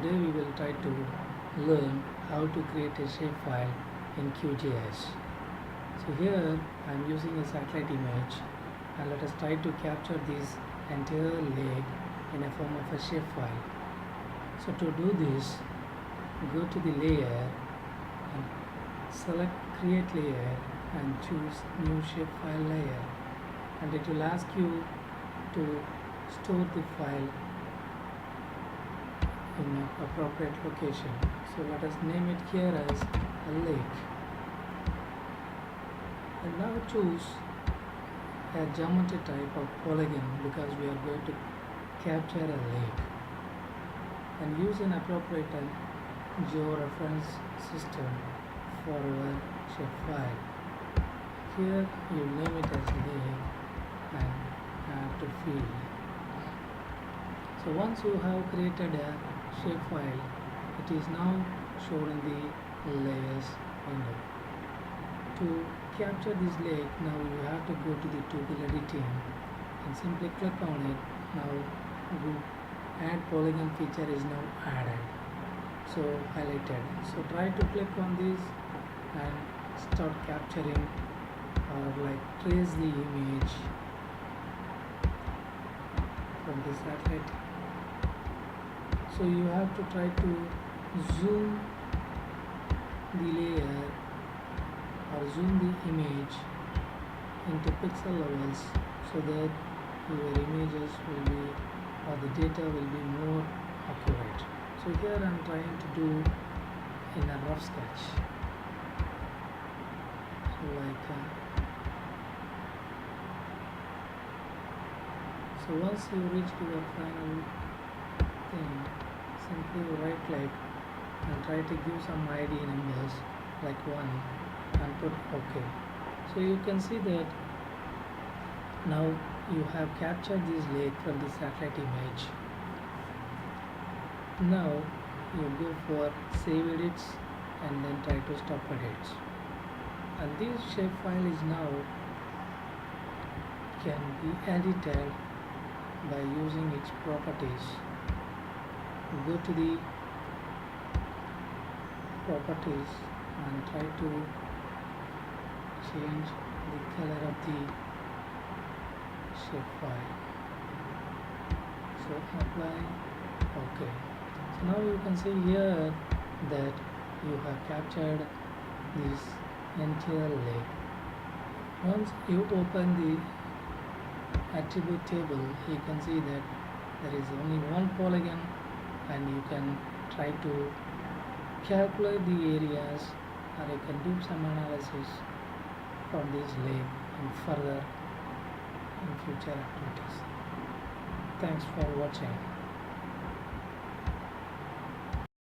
Today we will try to learn how to create a shapefile in QGIS. So here I am using a satellite image, and let us try to capture this entire lake in a form of a shapefile. So to do this, go to the layer and select create layer and choose new shapefile layer, and it will ask you to store the file in an appropriate location. So let us name it here as a lake, and now choose a geometry type of polygon because we are going to capture a lake, and use an appropriate georeference system for our shapefile. Here you name it as lake and add to field. So once you have created a shapefile, it is now shown in the layers window. To capture this lake, now you have to go to the tuple editing and simply click on it. Now add polygon feature is now added, so highlighted. So try to click on this and start capturing, or like trace the image from the satellite. So you have to try to zoom the layer or zoom the image into pixel levels so that your images will be, or the data will be more accurate. So here I am trying to do in a rough sketch. So once you reach to your final thing, simply right click and try to give some ID numbers like 1 and put OK. So you can see that now you have captured this lake from the satellite image. Now you go for save edits and then try to stop edits, and this shapefile is now can be edited by using its properties. Go to the properties and try to change the color of the shapefile. So apply OK. So now you can see here that you have captured this entire lake. Once you open the attribute table, you can see that there is only one polygon, and you can try to calculate the areas, or you can do some analysis from this lake and further in future activities. Thanks for watching.